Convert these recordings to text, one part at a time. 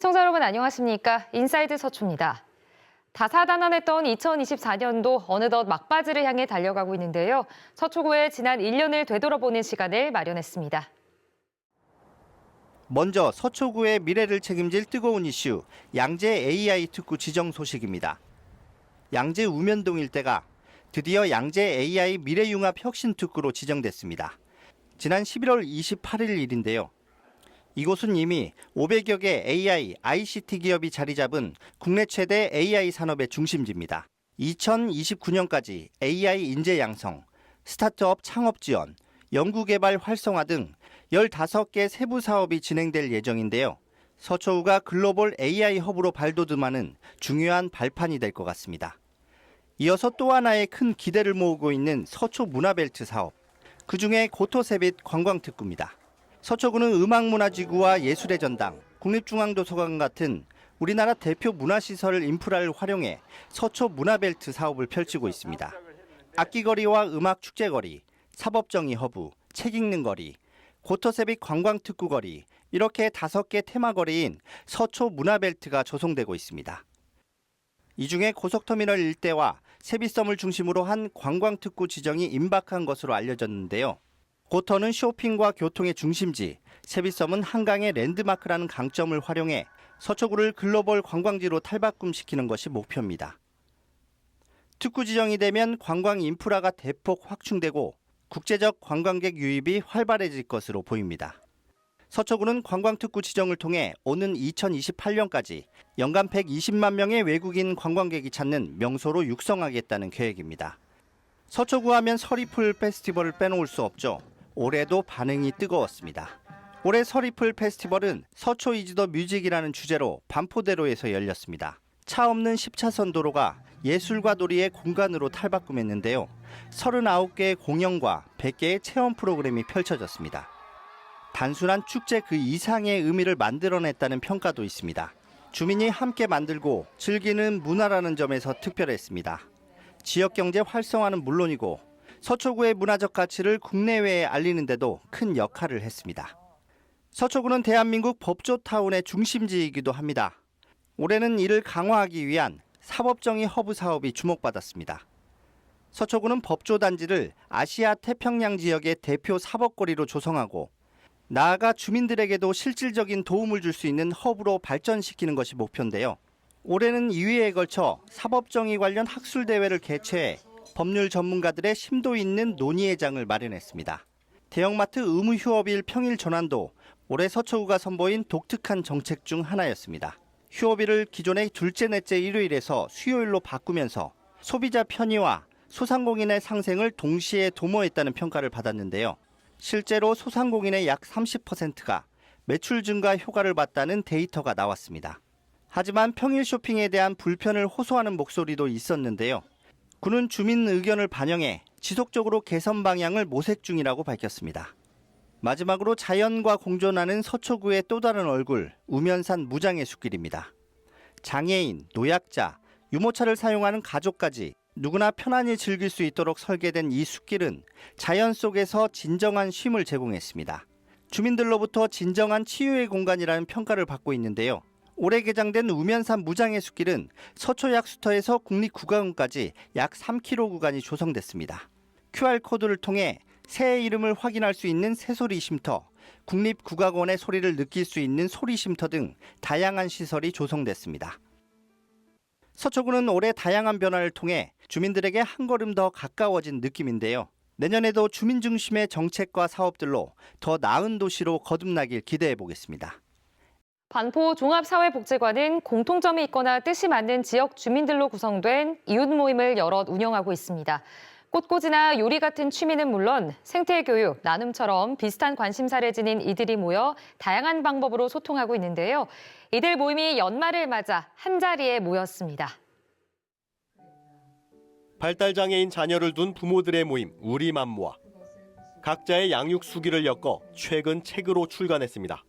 시청자 여러분 안녕하십니까? 인사이드 서초입니다. 다사다난했던 2024년도 어느덧 막바지를 향해 달려가고 있는데요. 서초구의 지난 1년을 되돌아보는 시간을 마련했습니다. 먼저 서초구의 미래를 책임질 뜨거운 이슈, 양재 AI 특구 지정 소식입니다. 양재 우면동 일대가 드디어 양재 AI 미래융합 혁신특구로 지정됐습니다. 지난 11월 28일 일인데요. 이곳은 이미 500여 개 AI, ICT 기업이 자리 잡은 국내 최대 AI 산업의 중심지입니다. 2029년까지 AI 인재 양성, 스타트업 창업 지원, 연구개발 활성화 등 15개 세부 사업이 진행될 예정인데요. 서초구가 글로벌 AI 허브로 발돋움하는 중요한 발판이 될 것 같습니다. 이어서 또 하나의 큰 기대를 모으고 있는 서초 문화벨트 사업, 그중에 고토세빛 관광특구입니다. 서초구는 음악문화지구와 예술의 전당, 국립중앙도서관 같은 우리나라 대표 문화시설 인프라를 활용해 서초 문화벨트 사업을 펼치고 있습니다. 악기거리와 음악축제거리, 사법정의 허브, 책 읽는 거리, 고토세빛 관광특구거리, 이렇게 5개 테마거리인 서초 문화벨트가 조성되고 있습니다. 이 중에 고속터미널 일대와 세빛섬을 중심으로 한 관광특구 지정이 임박한 것으로 알려졌는데요. 고터는 쇼핑과 교통의 중심지, 세빛섬은 한강의 랜드마크라는 강점을 활용해 서초구를 글로벌 관광지로 탈바꿈시키는 것이 목표입니다. 특구 지정이 되면 관광 인프라가 대폭 확충되고 국제적 관광객 유입이 활발해질 것으로 보입니다. 서초구는 관광특구 지정을 통해 오는 2028년까지 연간 120만 명의 외국인 관광객이 찾는 명소로 육성하겠다는 계획입니다. 서초구 하면 서리풀 페스티벌을 빼놓을 수 없죠. 올해도 반응이 뜨거웠습니다. 올해 서리풀 페스티벌은 서초 이즈 더 뮤직이라는 주제로 반포대로에서 열렸습니다. 차 없는 10차선 도로가 예술과 놀이의 공간으로 탈바꿈했는데요. 39개의 공연과 100개의 체험 프로그램이 펼쳐졌습니다. 단순한 축제 그 이상의 의미를 만들어냈다는 평가도 있습니다. 주민이 함께 만들고 즐기는 문화라는 점에서 특별했습니다. 지역경제 활성화는 물론이고 서초구의 문화적 가치를 국내외에 알리는 데도 큰 역할을 했습니다. 서초구는 대한민국 법조타운의 중심지이기도 합니다. 올해는 이를 강화하기 위한 사법정의 허브 사업이 주목받았습니다. 서초구는 법조단지를 아시아 태평양 지역의 대표 사법거리로 조성하고 나아가 주민들에게도 실질적인 도움을 줄 수 있는 허브로 발전시키는 것이 목표인데요. 올해는 2회에 걸쳐 사법정의 관련 학술대회를 개최해 법률 전문가들의 심도 있는 논의의 장을 마련했습니다. 대형마트 의무휴업일 평일 전환도 올해 서초구가 선보인 독특한 정책 중 하나였습니다. 휴업일을 기존의 둘째, 넷째 일요일에서 수요일로 바꾸면서 소비자 편의와 소상공인의 상생을 동시에 도모했다는 평가를 받았는데요. 실제로 소상공인의 약 30%가 매출 증가 효과를 봤다는 데이터가 나왔습니다. 하지만 평일 쇼핑에 대한 불편을 호소하는 목소리도 있었는데요. 구는 주민 의견을 반영해 지속적으로 개선 방향을 모색 중이라고 밝혔습니다. 마지막으로 자연과 공존하는 서초구의 또 다른 얼굴, 우면산 무장의 숲길입니다. 장애인, 노약자, 유모차를 사용하는 가족까지 누구나 편안히 즐길 수 있도록 설계된 이 숲길은 자연 속에서 진정한 쉼을 제공했습니다. 주민들로부터 진정한 치유의 공간이라는 평가를 받고 있는데요. 올해 개장된 우면산 무장의 숲길은 서초 약수터에서 국립국가공원까지 약 3km 구간이 조성됐습니다. QR코드를 통해 새의 이름을 확인할 수 있는 새소리 쉼터, 국립국가공원의 소리를 느낄 수 있는 소리 쉼터 등 다양한 시설이 조성됐습니다. 서초구는 올해 다양한 변화를 통해 주민들에게 한 걸음 더 가까워진 느낌인데요. 내년에도 주민 중심의 정책과 사업들로 더 나은 도시로 거듭나길 기대해 보겠습니다. 반포 종합사회복지관은 공통점이 있거나 뜻이 맞는 지역 주민들로 구성된 이웃 모임을 여럿 운영하고 있습니다. 꽃꽂이나 요리 같은 취미는 물론 생태교육, 나눔처럼 비슷한 관심사를 지닌 이들이 모여 다양한 방법으로 소통하고 있는데요. 이들 모임이 연말을 맞아 한자리에 모였습니다. 발달장애인 자녀를 둔 부모들의 모임 우리맘모와 각자의 양육 수기를 엮어 최근 책으로 출간했습니다.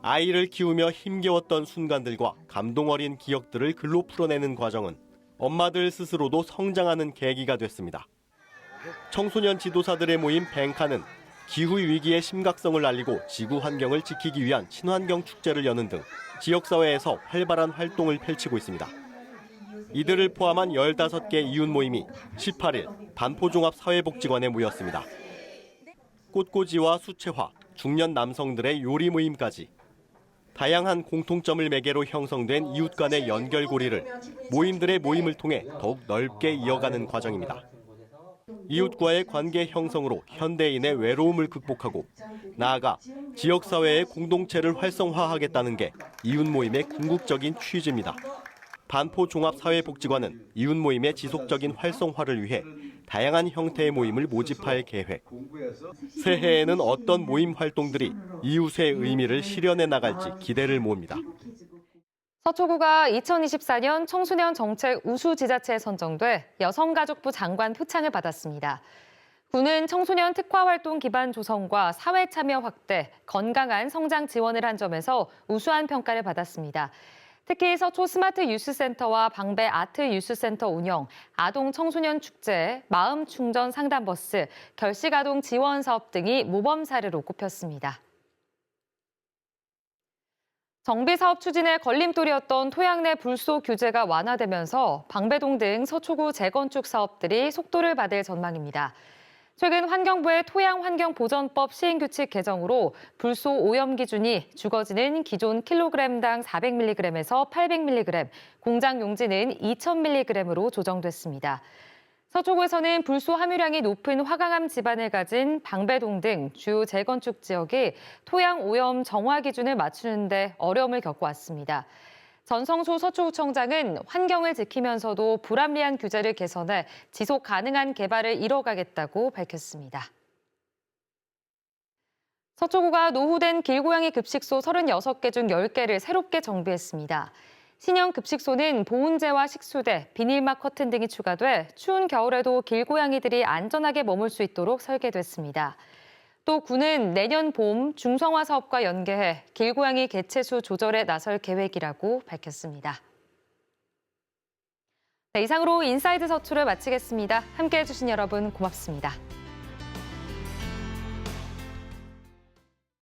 아이를 키우며 힘겨웠던 순간들과 감동 어린 기억들을 글로 풀어내는 과정은 엄마들 스스로도 성장하는 계기가 됐습니다. 청소년 지도사들의 모임 뱅카는 기후 위기의 심각성을 알리고 지구 환경을 지키기 위한 친환경 축제를 여는 등 지역사회에서 활발한 활동을 펼치고 있습니다. 이들을 포함한 15개 이웃 모임이 18일 반포종합사회복지관에 모였습니다. 꽃꽂이와 수채화, 중년 남성들의 요리 모임까지 다양한 공통점을 매개로 형성된 이웃 간의 연결고리를 모임들의 모임을 통해 더욱 넓게 이어가는 과정입니다. 이웃과의 관계 형성으로 현대인의 외로움을 극복하고 나아가 지역사회의 공동체를 활성화하겠다는 게 이웃 모임의 궁극적인 취지입니다. 반포종합사회복지관은 이웃 모임의 지속적인 활성화를 위해 다양한 형태의 모임을 모집할 계획. 새해에는 어떤 모임 활동들이 이웃의 의미를 실현해 나갈지 기대를 모읍니다. 서초구가 2024년 청소년 정책 우수지자체에 선정돼 여성가족부 장관 표창을 받았습니다. 구는 청소년 특화 활동 기반 조성과 사회 참여 확대, 건강한 성장 지원을 한 점에서 우수한 평가를 받았습니다. 특히 서초 스마트 유스센터와 방배 아트 유스센터 운영, 아동 청소년 축제, 마음 충전 상담버스, 결식 아동 지원 사업 등이 모범 사례로 꼽혔습니다. 정비 사업 추진에 걸림돌이었던 토양 내 불소 규제가 완화되면서 방배동 등 서초구 재건축 사업들이 속도를 받을 전망입니다. 최근 환경부의 토양환경보전법 시행규칙 개정으로 불소 오염 기준이 주거지는 기존 킬로그램당 400mg에서 800mg, 공장 용지는 2000mg으로 조정됐습니다. 서초구에서는 불소 함유량이 높은 화강암 지반을 가진 방배동 등 주요 재건축 지역이 토양 오염 정화 기준을 맞추는 데 어려움을 겪어왔습니다. 전성수 서초구청장은 환경을 지키면서도 불합리한 규제를 개선해 지속 가능한 개발을 이뤄가겠다고 밝혔습니다. 서초구가 노후된 길고양이 급식소 36개 중 10개를 새롭게 정비했습니다. 신형 급식소는 보온재와 식수대, 비닐막 커튼 등이 추가돼 추운 겨울에도 길고양이들이 안전하게 머물 수 있도록 설계됐습니다. 또 구는 내년 봄 중성화 사업과 연계해 길고양이 개체수 조절에 나설 계획이라고 밝혔습니다. 네, 이상으로 인사이드 서초를 마치겠습니다. 함께해 주신 여러분 고맙습니다.